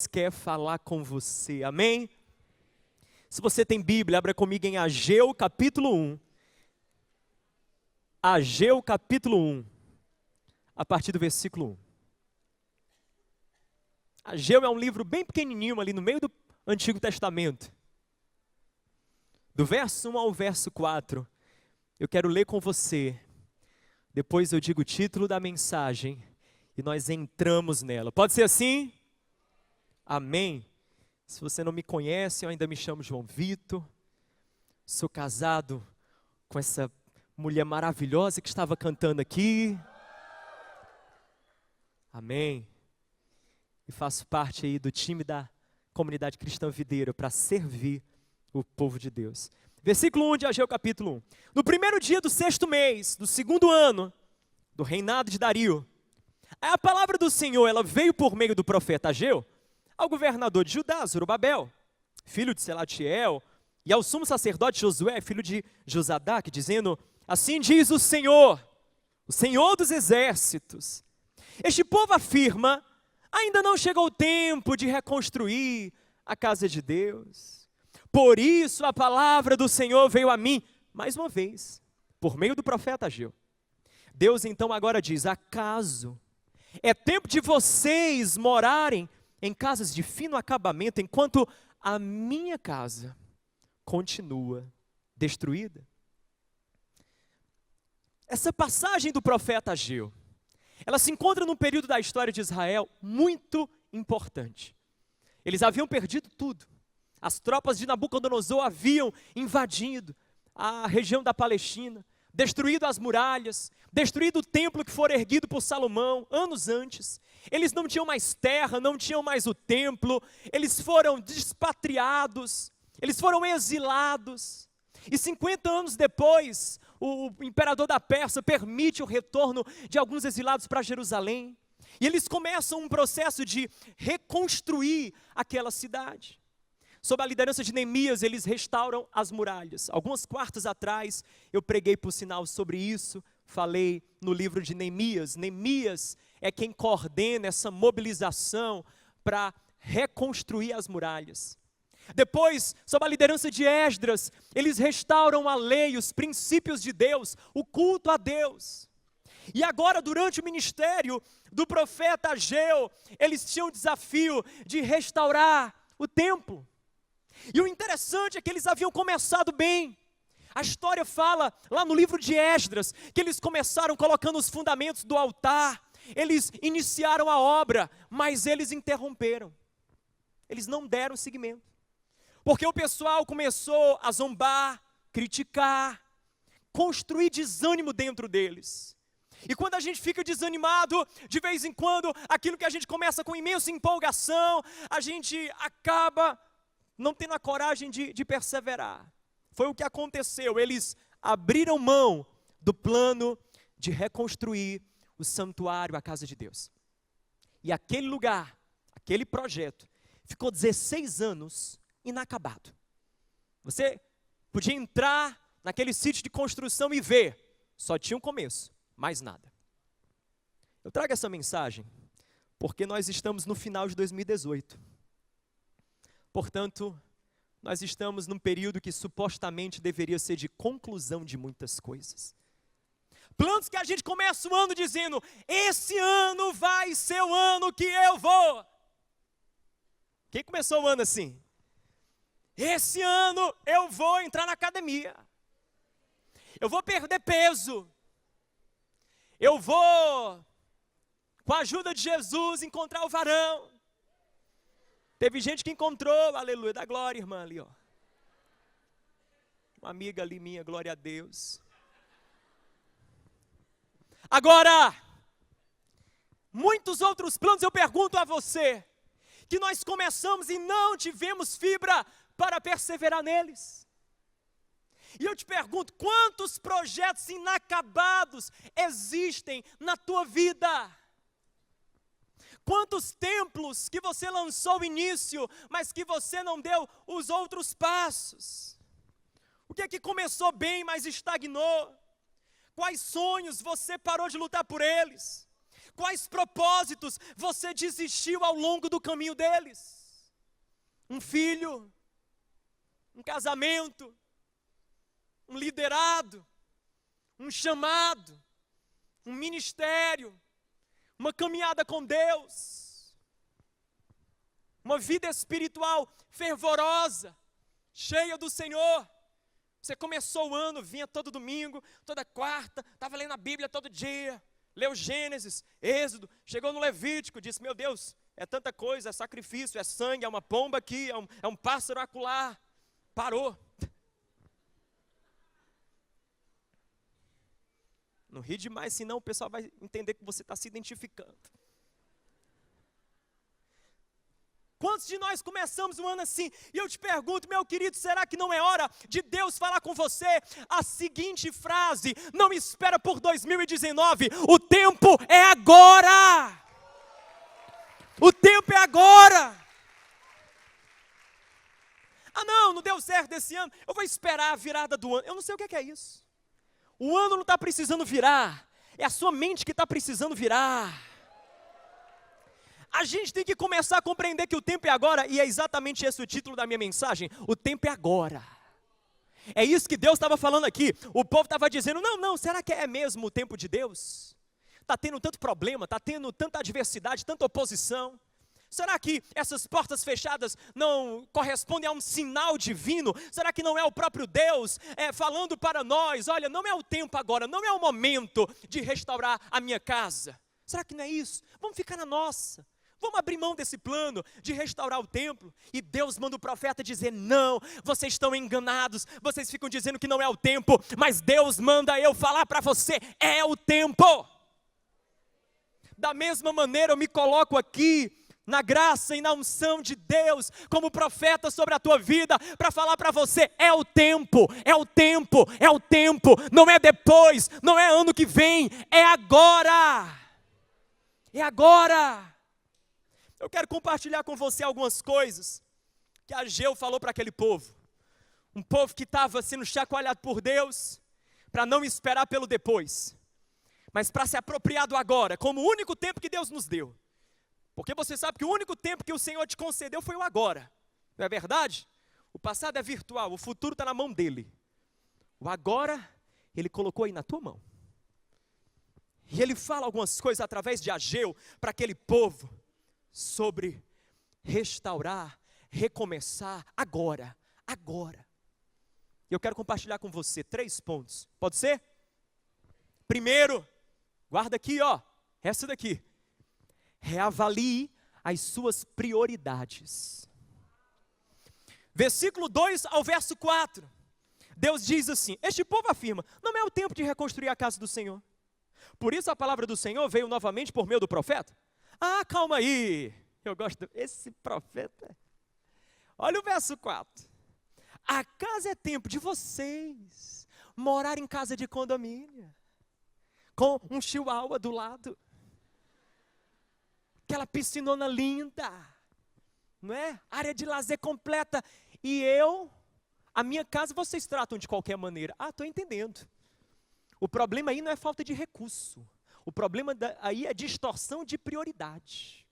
quer falar com você, amém? Se você tem Bíblia, abra comigo em Ageu capítulo 1. Ageu capítulo 1, a partir do versículo 1. Ageu é um livro bem pequenininho ali no meio do Antigo Testamento. Do verso 1 ao verso 4, eu quero ler com você. Depois eu digo o título da mensagem e nós entramos nela. Pode ser assim? Amém. Se você não me conhece, eu ainda me chamo João Vitor. Sou casado com essa mulher maravilhosa que estava cantando aqui. Amém. E faço parte aí do time da Comunidade Cristã Videira para servir o povo de Deus. Versículo 1 de Ageu capítulo 1. No primeiro dia do 6º mês, do 2º ano, do reinado de Dario, a palavra do Senhor, ela veio por meio do profeta Ageu, ao governador de Judá, Zorobabel, filho de Selatiel, e ao sumo sacerdote Josué, filho de Josadaque, dizendo: assim diz o Senhor dos exércitos, este povo afirma, ainda não chegou o tempo de reconstruir a casa de Deus. Por isso a palavra do Senhor veio a mim, mais uma vez, por meio do profeta Ageu. Deus então agora diz: acaso é tempo de vocês morarem em casas de fino acabamento, enquanto a minha casa continua destruída? Essa passagem do profeta Ageu, ela se encontra num período da história de Israel muito importante. Eles haviam perdido tudo. As tropas de Nabucodonosor haviam invadido a região da Palestina, destruído as muralhas, destruído o templo que fora erguido por Salomão anos antes. Eles não tinham mais terra, não tinham mais o templo, eles foram despatriados, eles foram exilados. E 50 anos depois, o imperador da Pérsia permite o retorno de alguns exilados para Jerusalém. E eles começam um processo de reconstruir aquela cidade. Sob a liderança de Neemias, eles restauram as muralhas. Algumas quartas atrás, eu preguei por sinal sobre isso, falei no livro de Neemias. Neemias é quem coordena essa mobilização para reconstruir as muralhas. Depois, sob a liderança de Esdras, eles restauram a lei, os princípios de Deus, o culto a Deus. E agora, durante o ministério do profeta Ageu, eles tinham o desafio de restaurar o templo. E o interessante é que eles haviam começado bem. A história fala, lá no livro de Esdras, que eles começaram colocando os fundamentos do altar. Eles iniciaram a obra, mas eles interromperam. Eles não deram seguimento. Porque o pessoal começou a zombar, criticar, construir desânimo dentro deles. E quando a gente fica desanimado, de vez em quando, aquilo que a gente começa com imensa empolgação, a gente acaba não tendo a coragem de perseverar. Foi o que aconteceu. Eles abriram mão do plano de reconstruir o santuário, a casa de Deus. E aquele lugar, aquele projeto, ficou 16 anos inacabado. Você podia entrar naquele sítio de construção e ver, só tinha um começo, mais nada. Eu trago essa mensagem porque nós estamos no final de 2018. Portanto, nós estamos num período que supostamente deveria ser de conclusão de muitas coisas. Planos que a gente começa o ano dizendo: esse ano vai ser o ano que eu vou. Quem começou o ano assim? Esse ano eu vou entrar na academia. Eu vou perder peso. Eu vou, com a ajuda de Jesus, encontrar o varão. Teve gente que encontrou, aleluia, da glória, irmã, ali, ó. Uma amiga ali minha, glória a Deus. Agora, muitos outros planos, eu pergunto a você, que nós começamos e não tivemos fibra para perseverar neles. E eu te pergunto, quantos projetos inacabados existem na tua vida? Quantos templos que você lançou o início, mas que você não deu os outros passos? O que é que começou bem, mas estagnou? Quais sonhos você parou de lutar por eles? quais propósitos você desistiu ao longo do caminho deles? Um filho, um casamento, um liderado, um chamado, um ministério, uma caminhada com Deus, uma vida espiritual fervorosa, cheia do Senhor. Você começou o ano, vinha todo domingo, toda quarta, estava lendo a Bíblia todo dia, leu Gênesis, Êxodo, chegou no Levítico, disse, meu Deus, é tanta coisa, é sacrifício, é sangue, é uma pomba aqui, é um pássaro acolá. Parou. Não ri demais, senão o pessoal vai entender que você está se identificando. Quantos de nós começamos um ano assim? E eu te pergunto, meu querido, será que não é hora de Deus falar com você a seguinte frase? Não espera por 2019, o tempo é agora! O tempo é agora! Ah não deu certo esse ano, eu vou esperar a virada do ano. Eu não sei o que é isso. O ano não está precisando virar, é a sua mente que está precisando virar. A gente tem que começar a compreender que o tempo é agora, e é exatamente esse o título da minha mensagem, o tempo é agora. É isso que Deus estava falando aqui, o povo estava dizendo, não, será que é mesmo o tempo de Deus? Está tendo tanto problema, está tendo tanta adversidade, tanta oposição. Será que essas portas fechadas não correspondem a um sinal divino? Será que não é o próprio Deus falando para nós, olha, não é o tempo agora, não é o momento de restaurar a minha casa? Será que não é isso? Vamos ficar na nossa. Vamos abrir mão desse plano de restaurar o templo. E Deus manda o profeta dizer, não, vocês estão enganados, vocês ficam dizendo que não é o tempo, mas Deus manda eu falar para você, é o tempo. Da mesma maneira eu me coloco aqui, na graça e na unção de Deus, como profeta sobre a tua vida, para falar para você, é o tempo, é o tempo, é o tempo, não é depois, não é ano que vem, é agora. É agora. Eu quero compartilhar com você algumas coisas que Ageu falou para aquele povo. Um povo que estava sendo chacoalhado por Deus, para não esperar pelo depois, mas para se apropriar do agora, como o único tempo que Deus nos deu. Porque você sabe que o único tempo que o Senhor te concedeu foi o agora. Não é verdade? O passado é virtual, o futuro está na mão dele. O agora, ele colocou aí na tua mão. E ele fala algumas coisas através de Ageu para aquele povo sobre restaurar, recomeçar agora. Eu quero compartilhar com você 3 pontos. Pode ser? Primeiro, guarda aqui, essa daqui. Reavalie as suas prioridades. Versículo 2 ao verso 4. Deus diz assim, este povo afirma, não é o tempo de reconstruir a casa do Senhor. Por isso a palavra do Senhor veio novamente por meio do profeta. Ah, calma aí, eu gosto desse profeta. Olha o verso 4. Acaso é tempo de vocês morar em casa de condomínio, com um chihuahua do lado, aquela piscinona linda, não é? Área de lazer completa, e a minha casa vocês tratam de qualquer maneira. Ah, estou entendendo. O problema aí não é falta de recurso. O problema aí é distorção de prioridade.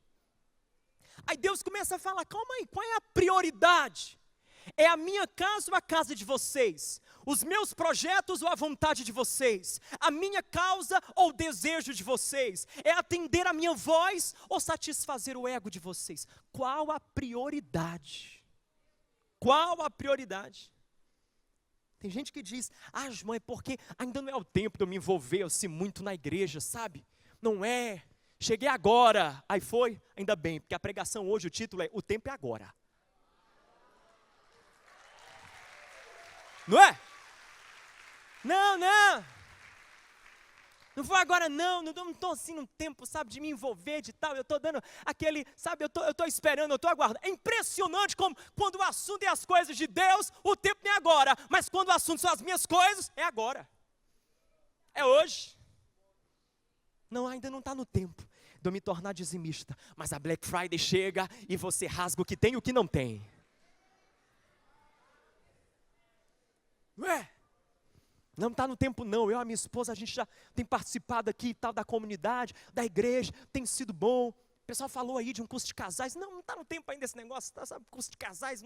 Aí Deus começa a falar, calma aí, qual é a prioridade? É a minha casa ou a casa de vocês? Os meus projetos ou a vontade de vocês? A minha causa ou o desejo de vocês? É atender a minha voz ou satisfazer o ego de vocês? Qual a prioridade? Qual a prioridade? Tem gente que diz, João, é porque ainda não é o tempo de eu me envolver assim muito na igreja, sabe? Não é, cheguei agora, aí foi, ainda bem, porque a pregação hoje, o título é, o tempo é agora. Não é? Não vou agora não estou assim num tempo, sabe, de me envolver de tal, eu estou dando aquele, sabe, eu estou esperando, eu estou aguardando. É impressionante como quando o assunto é as coisas de Deus, o tempo não é agora, mas quando o assunto são as minhas coisas, é agora. É hoje. Não, ainda não está no tempo de eu me tornar dizimista, mas a Black Friday chega e você rasga o que tem e o que não tem. Ué? Não está no tempo não, eu e a minha esposa, a gente já tem participado aqui e tal da comunidade, da igreja, tem sido bom. O pessoal falou aí de um curso de casais, não está no tempo ainda esse negócio, tá, sabe, curso de casais,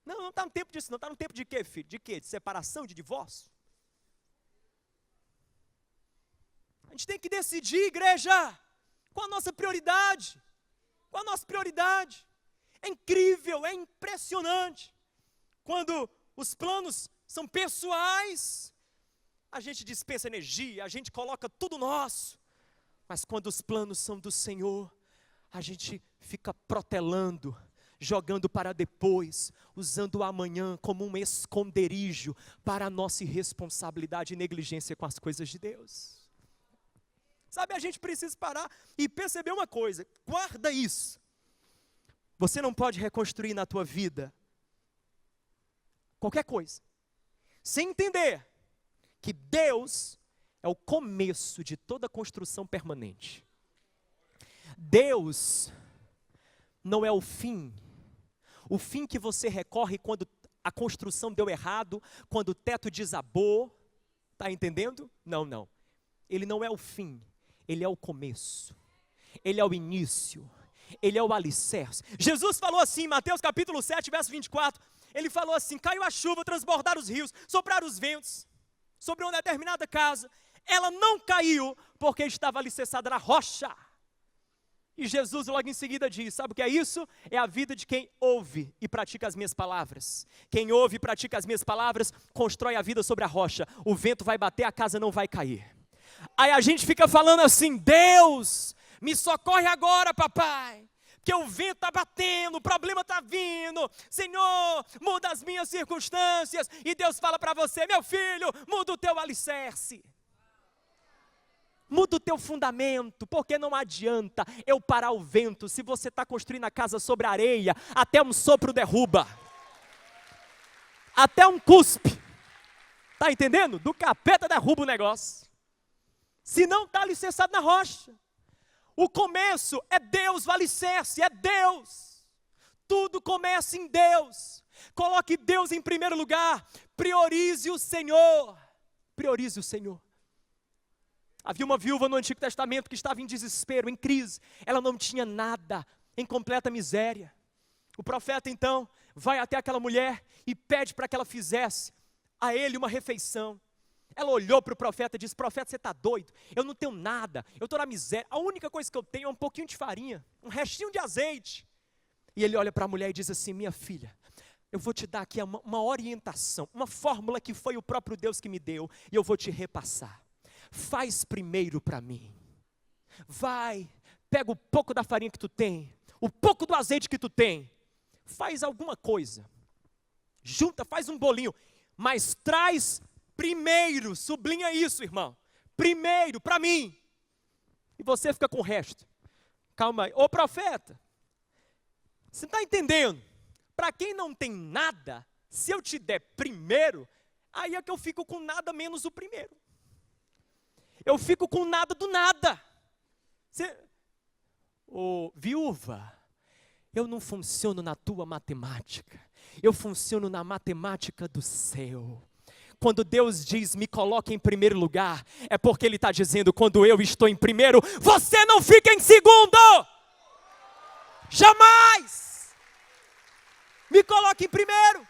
não está no tempo disso não, está no tempo de quê, filho? De quê? De separação, de divórcio? A gente tem que decidir, igreja, qual a nossa prioridade, qual a nossa prioridade. É incrível, é impressionante, quando os planos são pessoais, a gente dispensa energia, a gente coloca tudo nosso, mas quando os planos são do Senhor, a gente fica protelando, jogando para depois, usando o amanhã como um esconderijo para a nossa irresponsabilidade e negligência com as coisas de Deus. Sabe, a gente precisa parar e perceber uma coisa, guarda isso, você não pode reconstruir na tua vida qualquer coisa, sem entender que Deus é o começo de toda construção permanente. Deus não é o fim que você recorre quando a construção deu errado, quando o teto desabou, está entendendo? Não. Ele não é o fim, ele é o começo, ele é o início, ele é o alicerce. Jesus falou assim, em Mateus capítulo 7, verso 24, ele falou assim, caiu a chuva, transbordaram os rios, sopraram os ventos sobre uma determinada casa, ela não caiu porque estava alicerçada na rocha. E Jesus logo em seguida diz, sabe o que é isso? É a vida de quem ouve e pratica as minhas palavras. Quem ouve e pratica as minhas palavras, constrói a vida sobre a rocha. O vento vai bater, a casa não vai cair. Aí a gente fica falando assim, Deus, me socorre agora, papai. Porque o vento está batendo, o problema está vindo, Senhor, muda as minhas circunstâncias, e Deus fala para você, meu filho, muda o teu alicerce, muda o teu fundamento, porque não adianta eu parar o vento, se você está construindo a casa sobre areia, até um sopro derruba, até um cuspe, está entendendo? Do capeta derruba o negócio, se não está alicerçado na rocha. O começo é Deus, o alicerce é Deus. Tudo começa em Deus. Coloque Deus em primeiro lugar. Priorize o Senhor. Priorize o Senhor. Havia uma viúva no Antigo Testamento que estava em desespero, em crise. Ela não tinha nada, em completa miséria. O profeta então vai até aquela mulher e pede para que ela fizesse a ele uma refeição. Ela olhou para o profeta e disse, profeta, você está doido? Eu não tenho nada, eu estou na miséria, a única coisa que eu tenho é um pouquinho de farinha, um restinho de azeite. E ele olha para a mulher e diz assim, minha filha, eu vou te dar aqui uma orientação, uma fórmula que foi o próprio Deus que me deu, e eu vou te repassar. Faz primeiro para mim. Vai, pega o pouco da farinha que tu tem, o pouco do azeite que tu tem, faz alguma coisa, junta, faz um bolinho, mas traz primeiro, sublinha isso, irmão. Primeiro, para mim. E você fica com o resto. Calma aí. Ô profeta, você está entendendo? Para quem não tem nada, se eu te der primeiro, aí é que eu fico com nada menos o primeiro. Eu fico com nada do nada. Ô viúva, eu não funciono na tua matemática. Eu funciono na matemática do céu. Quando Deus diz, me coloque em primeiro lugar, é porque Ele está dizendo, quando eu estou em primeiro, você não fica em segundo. Jamais. Me coloque em primeiro.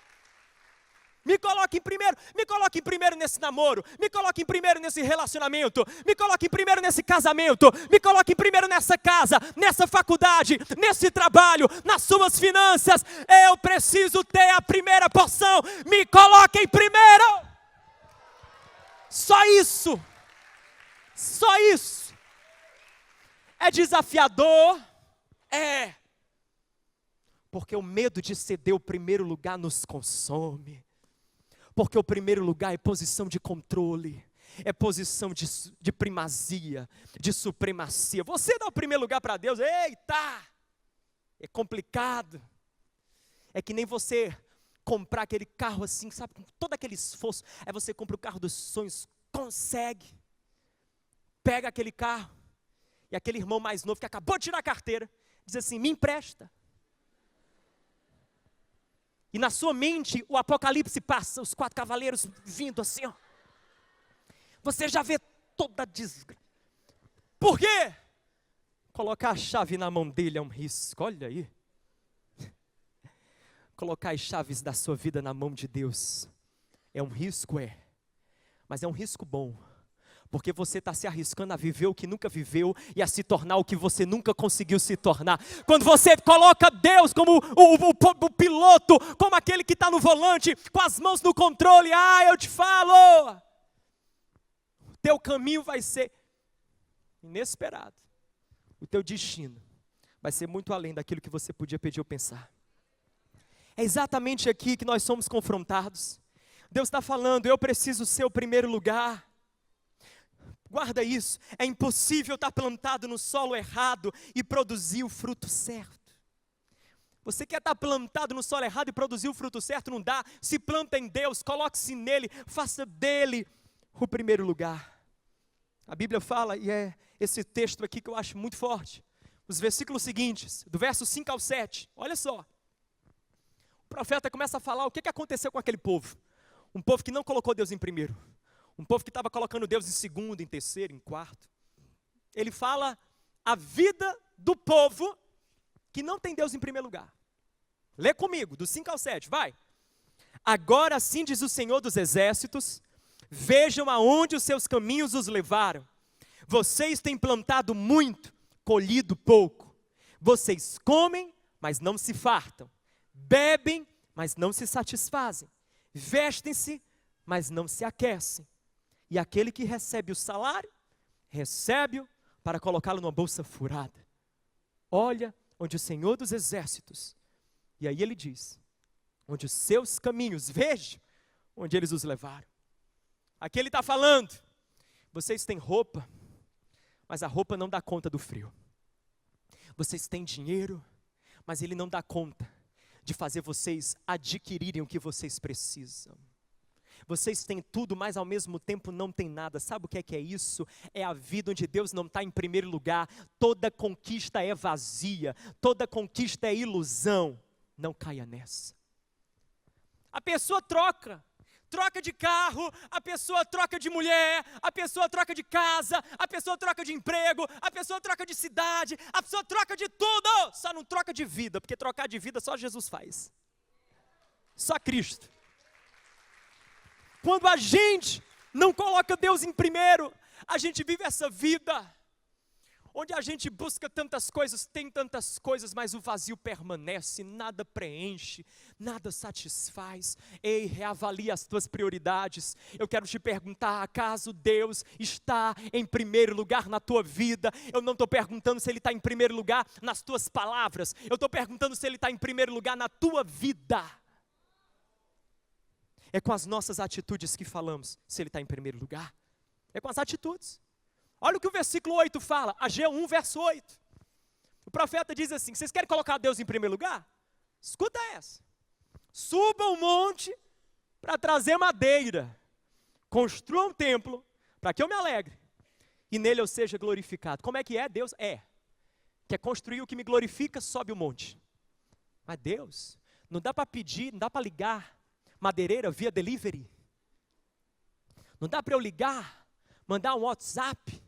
Me coloque em primeiro. Me coloque em primeiro nesse namoro. Me coloque em primeiro nesse relacionamento. Me coloque em primeiro nesse casamento. Me coloque em primeiro nessa casa, nessa faculdade, nesse trabalho, nas suas finanças. Eu preciso ter a primeira porção. Me coloque em primeiro. Só isso, é desafiador, porque o medo de ceder o primeiro lugar nos consome, porque o primeiro lugar é posição de controle, é posição de primazia, de supremacia. Você dá o primeiro lugar para Deus, eita, é complicado, é que nem você comprar aquele carro assim, sabe, com todo aquele esforço, aí você compra o carro dos sonhos, consegue, pega aquele carro, e aquele irmão mais novo que acabou de tirar a carteira, diz assim, me empresta. E na sua mente, o Apocalipse passa, os 4 cavaleiros vindo assim, ó. Você já vê toda a desgraça. Por quê? Colocar a chave na mão dele é um risco, olha aí. Colocar as chaves da sua vida na mão de Deus é um risco, mas é um risco bom, porque você está se arriscando a viver o que nunca viveu e a se tornar o que você nunca conseguiu se tornar. Quando você coloca Deus como o piloto, como aquele que está no volante, com as mãos no controle, eu te falo, o teu caminho vai ser inesperado. O teu destino vai ser muito além daquilo que você podia pedir ou pensar. É exatamente aqui que nós somos confrontados. Deus está falando, eu preciso ser o primeiro lugar. Guarda isso, é impossível estar plantado no solo errado e produzir o fruto certo. Você quer estar plantado no solo errado e produzir o fruto certo? Não dá. Se planta em Deus, coloque-se nele, faça dele o primeiro lugar. A Bíblia fala, e é esse texto aqui que eu acho muito forte, os versículos seguintes, do verso 5 ao 7, olha só. O profeta começa a falar o que aconteceu com aquele povo. Um povo que não colocou Deus em primeiro. Um povo que estava colocando Deus em segundo, em terceiro, em quarto. Ele fala a vida do povo que não tem Deus em primeiro lugar. Lê comigo, do 5 ao 7, vai. Agora assim diz o Senhor dos Exércitos, vejam aonde os seus caminhos os levaram. Vocês têm plantado muito, colhido pouco. Vocês comem, mas não se fartam. Bebem, mas não se satisfazem. Vestem-se, mas não se aquecem. E aquele que recebe o salário, recebe-o para colocá-lo numa bolsa furada. Olha onde o Senhor dos Exércitos, e aí ele diz, onde os seus caminhos, veja onde eles os levaram. Aqui ele está falando, vocês têm roupa, mas a roupa não dá conta do frio. Vocês têm dinheiro, mas ele não dá conta de fazer vocês adquirirem o que vocês precisam. Vocês têm tudo, mas ao mesmo tempo não tem nada. Sabe o que é isso? É a vida onde Deus não está em primeiro lugar. Toda conquista é vazia, toda conquista é ilusão. Não caia nessa. A pessoa troca de carro, a pessoa troca de mulher, a pessoa troca de casa, a pessoa troca de emprego, a pessoa troca de cidade, a pessoa troca de tudo, só não troca de vida, porque trocar de vida só Jesus faz. Só Cristo. Quando a gente não coloca Deus em primeiro, a gente vive essa vida onde a gente busca tantas coisas, tem tantas coisas, mas o vazio permanece, nada preenche, nada satisfaz. Ei, reavalia as tuas prioridades. Eu quero te perguntar, acaso Deus está em primeiro lugar na tua vida? Eu não estou perguntando se Ele está em primeiro lugar nas tuas palavras, eu estou perguntando se Ele está em primeiro lugar na tua vida. É com as nossas atitudes que falamos se Ele está em primeiro lugar. É com as atitudes. Olha o que o versículo 8 fala, Ageu 1, verso 8. O profeta diz assim, vocês querem colocar Deus em primeiro lugar? Escuta essa. Suba um monte para trazer madeira. Construa um templo para que eu me alegre. E nele eu seja glorificado. Como é que é? Deus quer construir o que me glorifica, sobe o monte. Mas Deus, não dá para pedir, não dá para ligar madeireira via delivery. Não dá para eu ligar, mandar um WhatsApp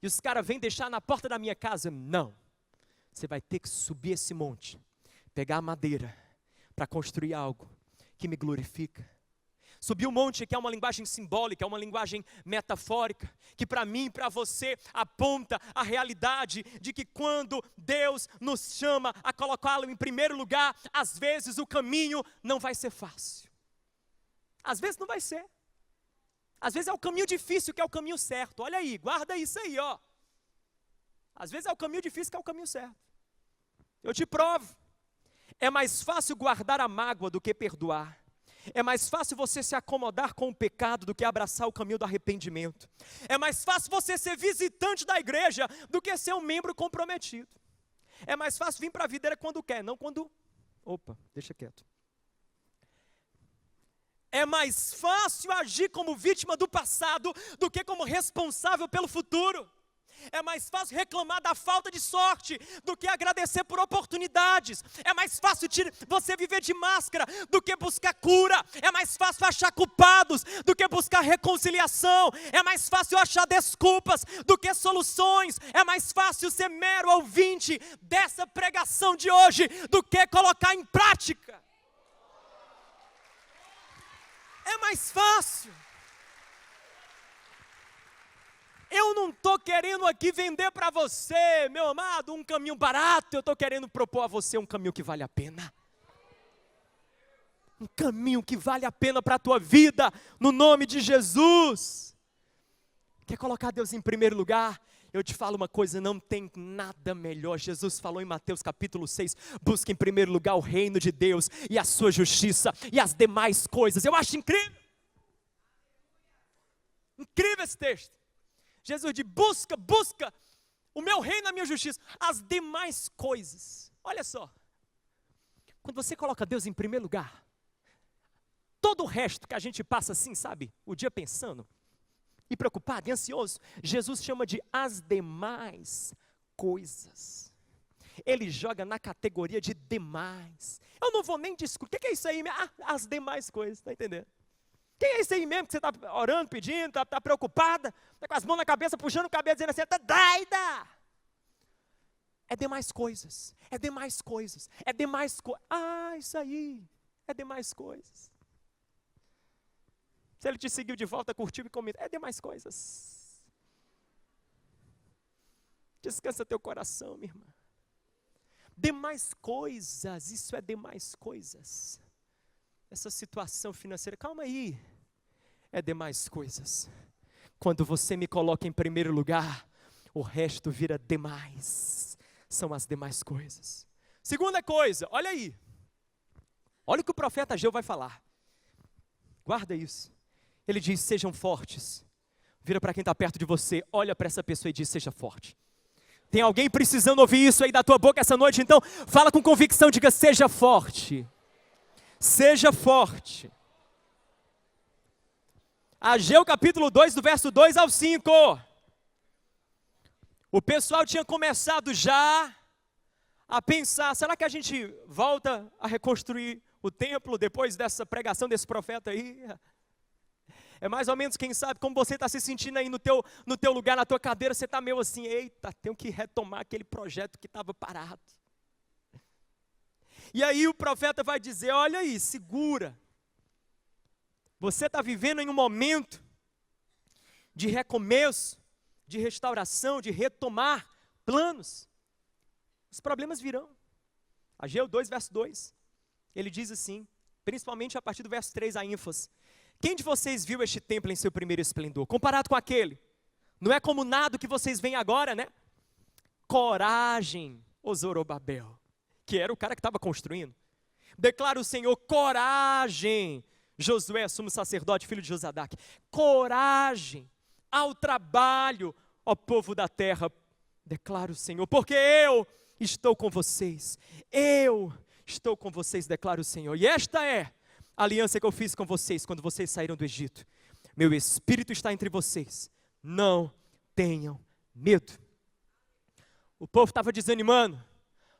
e os caras vêm deixar na porta da minha casa. Não. Você vai ter que subir esse monte, pegar a madeira para construir algo que me glorifica. Subir o monte, que é uma linguagem simbólica, é uma linguagem metafórica, que para mim e para você aponta a realidade de que quando Deus nos chama a colocá-lo em primeiro lugar, às vezes o caminho não vai ser fácil. Às vezes não vai ser. Às vezes é o caminho difícil que é o caminho certo. Olha aí, guarda isso aí, ó. Às vezes é o caminho difícil que é o caminho certo. Eu te provo. É mais fácil guardar a mágoa do que perdoar. É mais fácil você se acomodar com o pecado do que abraçar o caminho do arrependimento. É mais fácil você ser visitante da igreja do que ser um membro comprometido. É mais fácil vir para a videira quando quer, não quando... Opa, deixa quieto. É mais fácil agir como vítima do passado do que como responsável pelo futuro. É mais fácil reclamar da falta de sorte do que agradecer por oportunidades. É mais fácil você viver de máscara do que buscar cura. É mais fácil achar culpados do que buscar reconciliação. É mais fácil achar desculpas do que soluções. É mais fácil ser mero ouvinte dessa pregação de hoje do que colocar em prática. É mais fácil. Eu não estou querendo aqui vender para você, meu amado, um caminho barato. Eu estou querendo propor a você um caminho que vale a pena. Um caminho que vale a pena para a tua vida, no nome de Jesus. Quer colocar Deus em primeiro lugar? Eu te falo uma coisa, não tem nada melhor. Jesus falou em Mateus capítulo 6, busque em primeiro lugar o reino de Deus e a sua justiça e as demais coisas. Eu acho incrível. Incrível esse texto. Jesus diz, busca o meu reino e a minha justiça, as demais coisas. Olha só, quando você coloca Deus em primeiro lugar, todo o resto que a gente passa assim, sabe, o dia pensando, e preocupado, e ansioso, Jesus chama de as demais coisas. Ele joga na categoria de demais. Eu não vou nem discutir, o que é isso aí? As demais coisas, está entendendo? O que é isso aí mesmo que você está orando, pedindo, está preocupada, está com as mãos na cabeça, puxando o cabelo, dizendo assim, está doida. É demais coisas, é demais coisas, é demais coisas. Isso aí, é demais coisas. Se ele te seguiu de volta, curtiu e comentou, é demais coisas. Descansa teu coração, minha irmã. Demais coisas, isso é demais coisas. Essa situação financeira, calma aí, é demais coisas. Quando você me coloca em primeiro lugar, o resto vira demais. São as demais coisas. Segunda coisa, olha aí. Olha o que o profeta Ageu vai falar. Guarda isso. Ele diz, sejam fortes. Vira para quem está perto de você, olha para essa pessoa e diz, seja forte. Tem alguém precisando ouvir isso aí da tua boca essa noite? Então, fala com convicção, diga, seja forte. Seja forte. Ageu capítulo 2, do verso 2 ao 5. O pessoal tinha começado já a pensar, será que a gente volta a reconstruir o templo depois dessa pregação desse profeta aí? É mais ou menos, quem sabe, como você está se sentindo aí no teu lugar, na tua cadeira, você está meio assim, eita, tenho que retomar aquele projeto que estava parado. E aí o profeta vai dizer, olha aí, segura. Você está vivendo em um momento de recomeço, de restauração, de retomar planos. Os problemas virão. Ageu 2, verso 2. Ele diz assim, principalmente a partir do verso 3, a ênfase. Quem de vocês viu este templo em seu primeiro esplendor? Comparado com aquele. Não é como nada que vocês veem agora, né? Coragem, ô Zorobabel, que era o cara que estava construindo. Declara o Senhor, coragem, Josué, sumo sacerdote, filho de Josadaque. Coragem ao trabalho, ó povo da terra, declara o Senhor, porque eu estou com vocês. Eu estou com vocês, declara o Senhor. E esta é a aliança que eu fiz com vocês quando vocês saíram do Egito. Meu Espírito está entre vocês. Não tenham medo. O povo estava desanimando,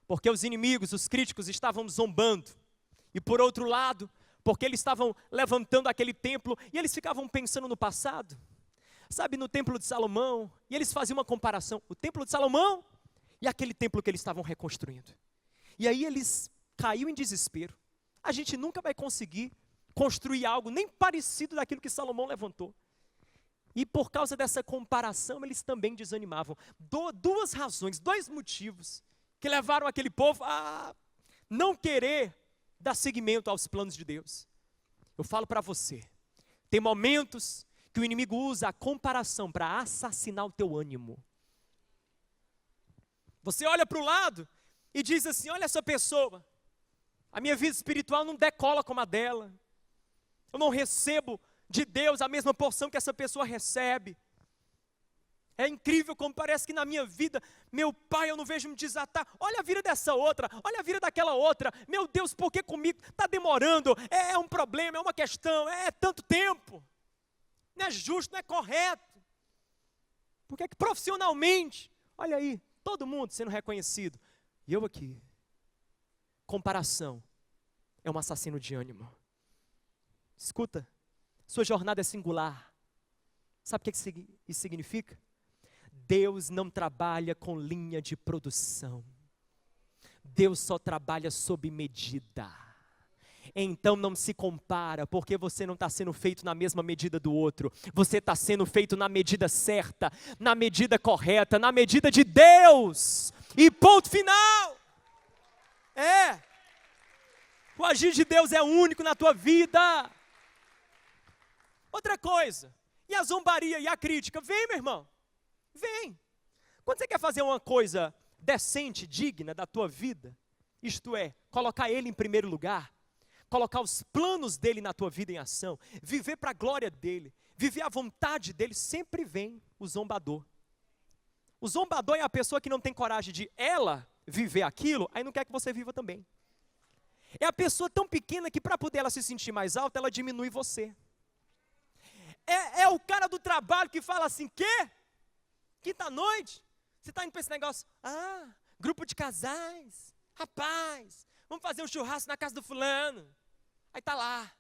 porque os inimigos, os críticos estavam zombando. E por outro lado, porque eles estavam levantando aquele templo e eles ficavam pensando no passado. Sabe, no templo de Salomão, e eles faziam uma comparação, o templo de Salomão e aquele templo que eles estavam reconstruindo. E aí eles caíram em desespero. A gente nunca vai conseguir construir algo nem parecido daquilo que Salomão levantou. E por causa dessa comparação, eles também desanimavam. Duas razões, dois motivos que levaram aquele povo a não querer dar seguimento aos planos de Deus. Eu falo para você, tem momentos que o inimigo usa a comparação para assassinar o teu ânimo. Você olha para o lado e diz assim, olha essa pessoa, a minha vida espiritual não decola como a dela. Eu não recebo de Deus a mesma porção que essa pessoa recebe. É incrível como parece que na minha vida, meu pai, eu não vejo me desatar. Olha a vida dessa outra, olha a vida daquela outra. Meu Deus, por que comigo? Está demorando, é um problema, é uma questão, é tanto tempo. Não é justo, não é correto. Por que profissionalmente, olha aí, todo mundo sendo reconhecido, e eu aqui? Comparação é um assassino de ânimo. Escuta, sua jornada é singular. Sabe o que isso significa? Deus não trabalha com linha de produção. Deus só trabalha sob medida. Então não se compara, porque você não está sendo feito na mesma medida do outro. Você está sendo feito na medida certa, na medida correta, na medida de Deus. E ponto final. O agir de Deus é único na tua vida. Outra coisa, e a zombaria e a crítica? Vem, meu irmão, vem. Quando você quer fazer uma coisa decente, digna da tua vida, isto é, colocar Ele em primeiro lugar, colocar os planos dEle na tua vida em ação, viver para a glória dEle, viver a vontade dEle, sempre vem o zombador. O zombador é a pessoa que não tem coragem de ela viver aquilo, aí não quer que você viva também. É a pessoa tão pequena que para poder ela se sentir mais alta, ela diminui você. É o cara do trabalho que fala assim, quê? Quinta-noite? Você está indo para esse negócio? Grupo de casais. Rapaz, vamos fazer um churrasco na casa do fulano. Aí está lá,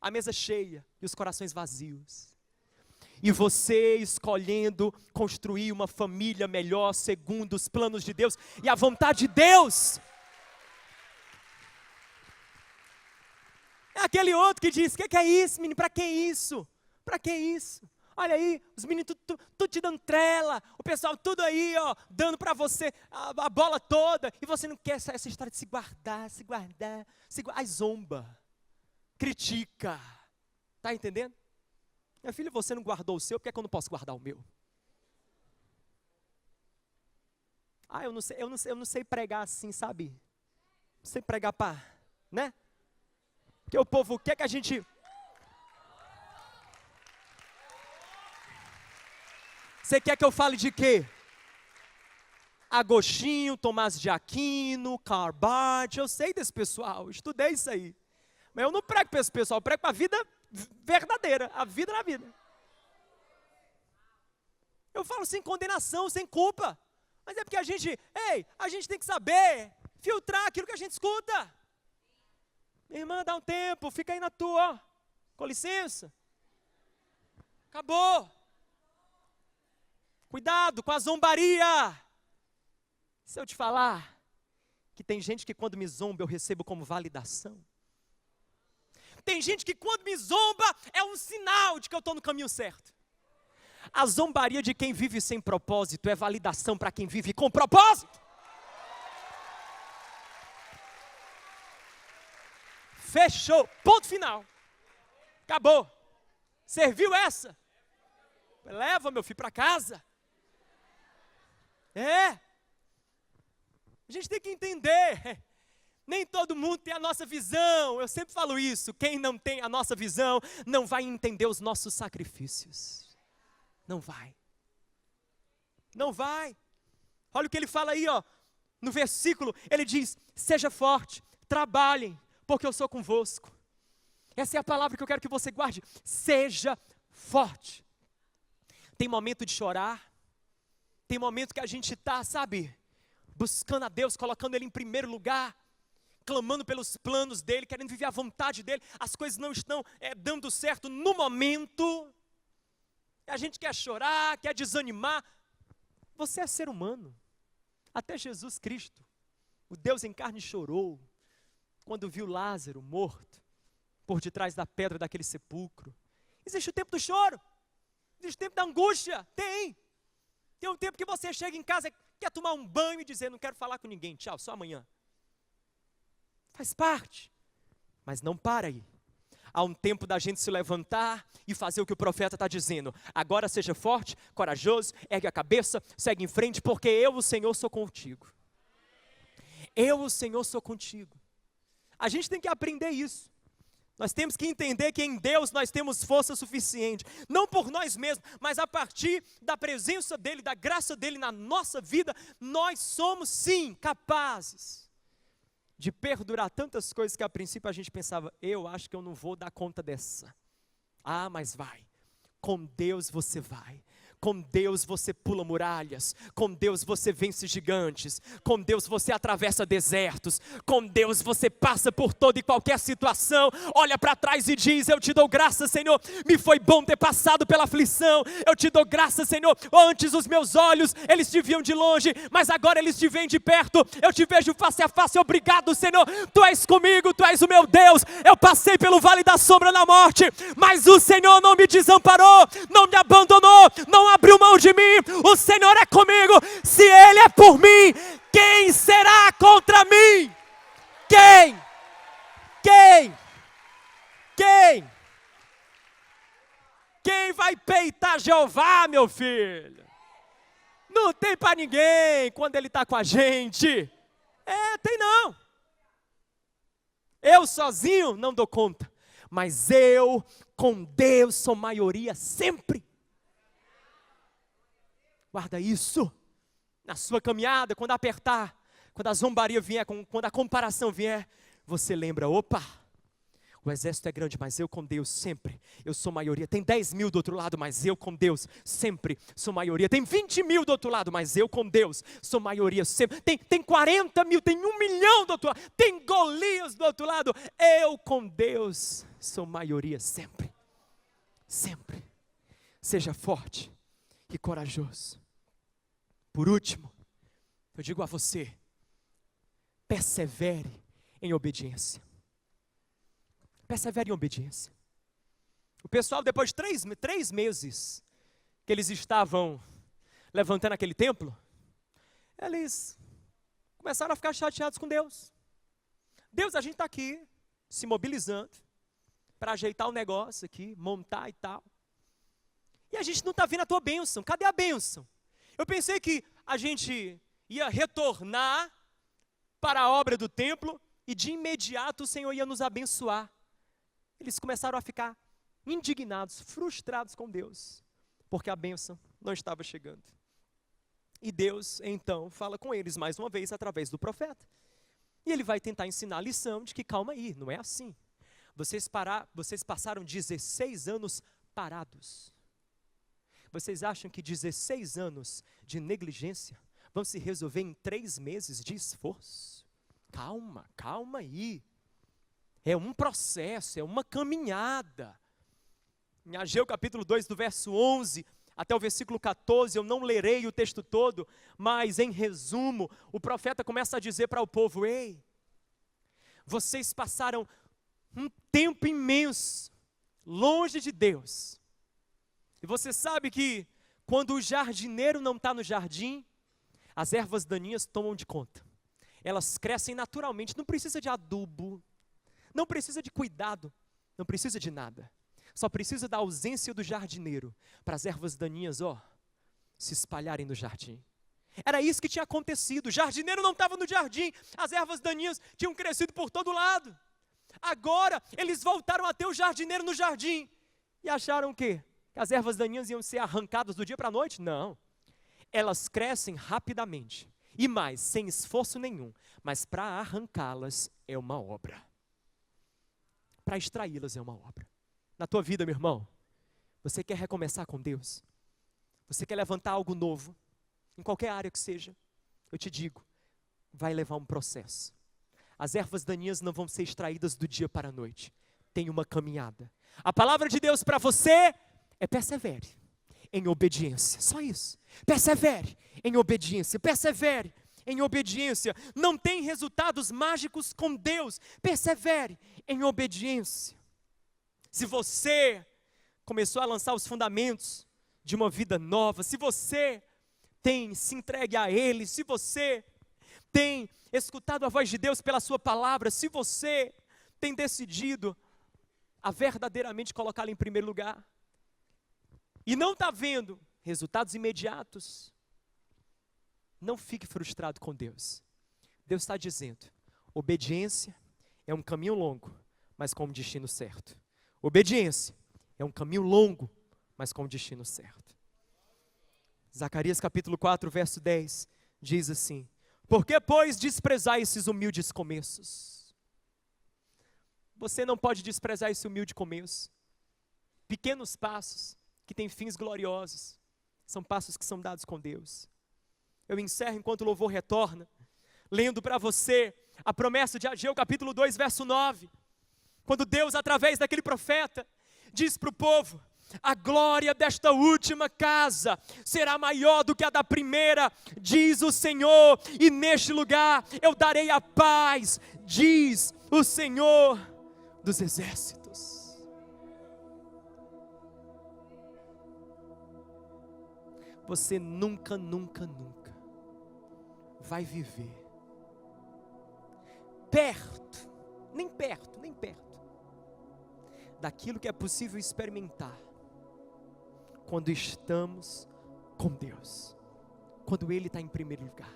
a mesa cheia e os corações vazios. E você escolhendo construir uma família melhor segundo os planos de Deus e a vontade de Deus. É aquele outro que diz, que é isso, menino? Para que isso? Para que isso? Olha aí, os meninos tudo te dando trela, o pessoal tudo aí, ó, dando para você a bola toda, e você não quer essa história de se guardar, aí zomba, critica, tá entendendo? Minha filha, você não guardou o seu, por que é que eu não posso guardar o meu? Eu não sei pregar assim, sabe? Não sei pregar para, né? Porque o povo quer que a gente... Você quer que eu fale de quê? Agostinho, Tomás de Aquino, Karl Barth, eu sei desse pessoal, eu estudei isso aí. Mas eu não prego para esse pessoal, eu prego para a vida verdadeira, a vida na vida. Eu falo sem condenação, sem culpa. Mas é porque a gente tem que saber filtrar aquilo que a gente escuta. Minha irmã, dá um tempo, fica aí na tua, ó. Com licença. Acabou. Cuidado com a zombaria. Se eu te falar que tem gente que quando me zomba eu recebo como validação. Tem gente que quando me zomba é um sinal de que eu estou no caminho certo. A zombaria de quem vive sem propósito é validação para quem vive com propósito. Fechou, ponto final. Acabou. Serviu essa? Leva meu filho para casa. A gente tem que entender, nem todo mundo tem a nossa visão, eu sempre falo isso, quem não tem a nossa visão, não vai entender os nossos sacrifícios, não vai, olha o que ele fala aí, ó, no versículo, ele diz, seja forte, trabalhem, porque eu sou convosco, essa é a palavra que eu quero que você guarde, seja forte. Tem momento de chorar, tem momento que a gente está, sabe, buscando a Deus, colocando Ele em primeiro lugar, clamando pelos planos dEle, querendo viver a vontade dEle, as coisas não estão dando certo no momento, a gente quer chorar, quer desanimar, você é ser humano, até Jesus Cristo, o Deus em carne chorou, quando viu Lázaro morto, por detrás da pedra daquele sepulcro, existe o tempo do choro, existe o tempo da angústia, tem um tempo que você chega em casa, quer tomar um banho e dizer, não quero falar com ninguém, tchau, só amanhã. Faz parte, mas não para aí. Há um tempo da gente se levantar e fazer o que o profeta está dizendo. Agora seja forte, corajoso, ergue a cabeça, segue em frente, porque eu, o Senhor, sou contigo. Eu, o Senhor, sou contigo. A gente tem que aprender isso. Nós temos que entender que em Deus nós temos força suficiente, não por nós mesmos, mas a partir da presença dEle, da graça dEle na nossa vida, nós somos sim capazes de perdurar tantas coisas que a princípio a gente pensava, eu acho que eu não vou dar conta dessa. Mas vai, com Deus você vai, Com Deus você pula muralhas, com Deus você vence gigantes, com Deus você atravessa desertos, com Deus você passa por toda e qualquer situação, olha para trás e diz: eu te dou graça, Senhor, me foi bom ter passado pela aflição, eu te dou graça, Senhor, antes os meus olhos, eles te viam de longe, mas agora eles te veem de perto, eu te vejo face a face, obrigado, Senhor, tu és comigo, tu és o meu Deus, eu passei pelo vale da sombra da morte, mas o Senhor não me desamparou, não me abandonou, não abriu mão de mim, o Senhor é comigo, se Ele é por mim, quem será contra mim? Quem? Quem vai peitar Jeová, meu filho? Não tem para ninguém quando Ele está com a gente. Tem não. Eu sozinho não dou conta, mas eu com Deus sou maioria sempre. Guarda isso, na sua caminhada, quando apertar, quando a zombaria vier, quando a comparação vier, você lembra: opa, o exército é grande, mas eu com Deus sempre, eu sou maioria. Tem 10 mil do outro lado, mas eu com Deus sempre sou maioria. Tem 20 mil do outro lado, mas eu com Deus sou maioria sempre. Tem 40 mil, tem 1 milhão do outro lado, tem Golias do outro lado, eu com Deus sou maioria sempre. Sempre. Seja forte e corajoso. Por último, eu digo a você: persevere em obediência. Persevere em obediência. O pessoal, depois de três meses que eles estavam levantando aquele templo, eles começaram a ficar chateados com Deus. Deus, a gente está aqui se mobilizando para ajeitar o negócio aqui, montar e tal. E a gente não está vendo a tua bênção. Cadê a bênção? Eu pensei que a gente ia retornar para a obra do templo e de imediato o Senhor ia nos abençoar. Eles começaram a ficar indignados, frustrados com Deus, porque a bênção não estava chegando. E Deus, então, fala com eles mais uma vez através do profeta. E ele vai tentar ensinar a lição de que, calma aí, não é assim. Vocês passaram 16 anos parados. Vocês acham que 16 anos de negligência vão se resolver em 3 meses de esforço? Calma aí. É um processo, é uma caminhada. Em Ageu capítulo 2, do verso 11 até o versículo 14, eu não lerei o texto todo, mas em resumo, o profeta começa a dizer para o povo: ei, vocês passaram um tempo imenso longe de Deus. E você sabe que quando o jardineiro não está no jardim, as ervas daninhas tomam de conta. Elas crescem naturalmente, não precisa de adubo, não precisa de cuidado, não precisa de nada. Só precisa da ausência do jardineiro para as ervas daninhas, se espalharem no jardim. Era isso que tinha acontecido. O jardineiro não estava no jardim, as ervas daninhas tinham crescido por todo lado. Agora eles voltaram a ter o jardineiro no jardim e acharam o quê? Que as ervas daninhas iam ser arrancadas do dia para a noite? Não. Elas crescem rapidamente e mais, sem esforço nenhum, mas para arrancá-las é uma obra. Para extraí-las é uma obra. Na tua vida, meu irmão, você quer recomeçar com Deus? Você quer levantar algo novo, em qualquer área que seja? Eu te digo, vai levar um processo. As ervas daninhas não vão ser extraídas do dia para a noite. Tem uma caminhada. A palavra de Deus para você é: persevere em obediência. Só isso. Persevere em obediência. Persevere em obediência. Não tem resultados mágicos com Deus. Persevere em obediência. Se você começou a lançar os fundamentos de uma vida nova, se você tem se entregue a Ele, se você tem escutado a voz de Deus pela sua palavra, se você tem decidido a verdadeiramente colocá-lo em primeiro lugar, e não está vendo resultados imediatos, não fique frustrado com Deus. Deus está dizendo: obediência é um caminho longo, mas com um destino certo. Obediência é um caminho longo, mas com um destino certo. Zacarias capítulo 4, verso 10, diz assim: por que, pois, desprezar esses humildes começos? Você não pode desprezar esse humilde começo. Pequenos passos que têm fins gloriosos. São passos que são dados com Deus. Eu encerro enquanto o louvor retorna, lendo para você a promessa de Ageu, capítulo 2, verso 9. Quando Deus, através daquele profeta, diz para o povo: a glória desta última casa será maior do que a da primeira, diz o Senhor, e neste lugar eu darei a paz, diz o Senhor dos exércitos. Você nunca vai viver perto, nem perto, daquilo que é possível experimentar quando estamos com Deus, quando Ele está em primeiro lugar.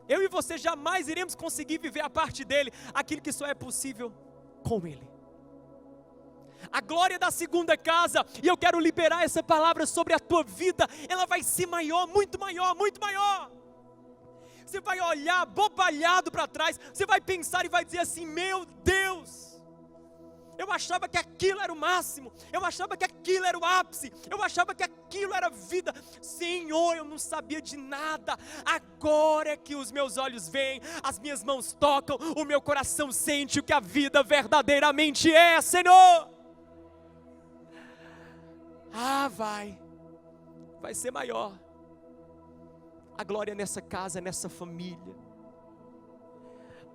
Eu e você jamais iremos conseguir viver a parte dEle, aquilo que só é possível com Ele. A glória da segunda casa, e eu quero liberar essa palavra sobre a tua vida, ela vai ser maior, muito maior, muito maior. Você vai olhar bobalhado para trás, você vai pensar e vai dizer assim: meu Deus, eu achava que aquilo era o máximo, eu achava que aquilo era o ápice, eu achava que aquilo era vida. Senhor, eu não sabia de nada, agora é que os meus olhos veem, as minhas mãos tocam, o meu coração sente o que a vida verdadeiramente é, Senhor. Vai ser maior. A glória nessa casa, nessa família,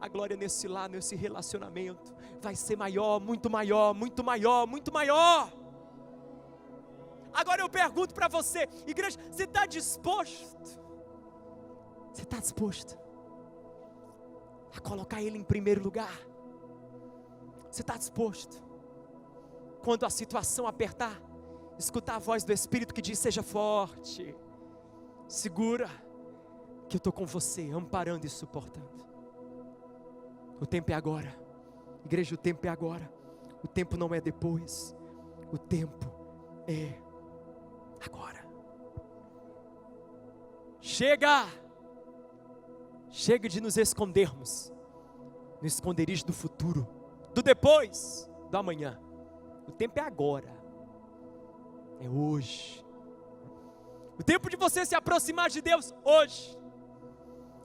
a glória nesse lar, nesse relacionamento, vai ser maior, muito maior, muito maior, muito maior. Agora eu pergunto para você, igreja, você está disposto? Você está disposto a colocar Ele em primeiro lugar? Você está disposto, quando a situação apertar, escutar a voz do Espírito que diz: seja forte, segura, que eu estou com você, amparando e suportando. O tempo é agora, igreja, o tempo é agora, o tempo não é depois, o tempo é agora. Chega de nos escondermos no esconderijo do futuro, do depois, do amanhã. O tempo é agora, é hoje. O tempo de você se aproximar de Deus, hoje.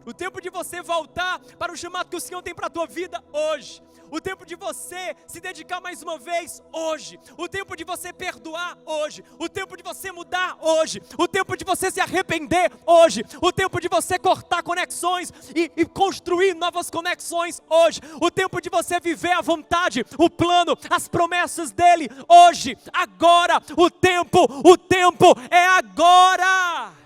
O tempo de você voltar para o chamado que o Senhor tem para a tua vida, hoje. O tempo de você se dedicar mais uma vez, hoje. O tempo de você perdoar, hoje. O tempo de você mudar, hoje. O tempo de você se arrepender, hoje. O tempo de você cortar conexões e construir novas conexões, hoje. O tempo de você viver a vontade, o plano, as promessas dEle, hoje. Agora, o tempo é agora.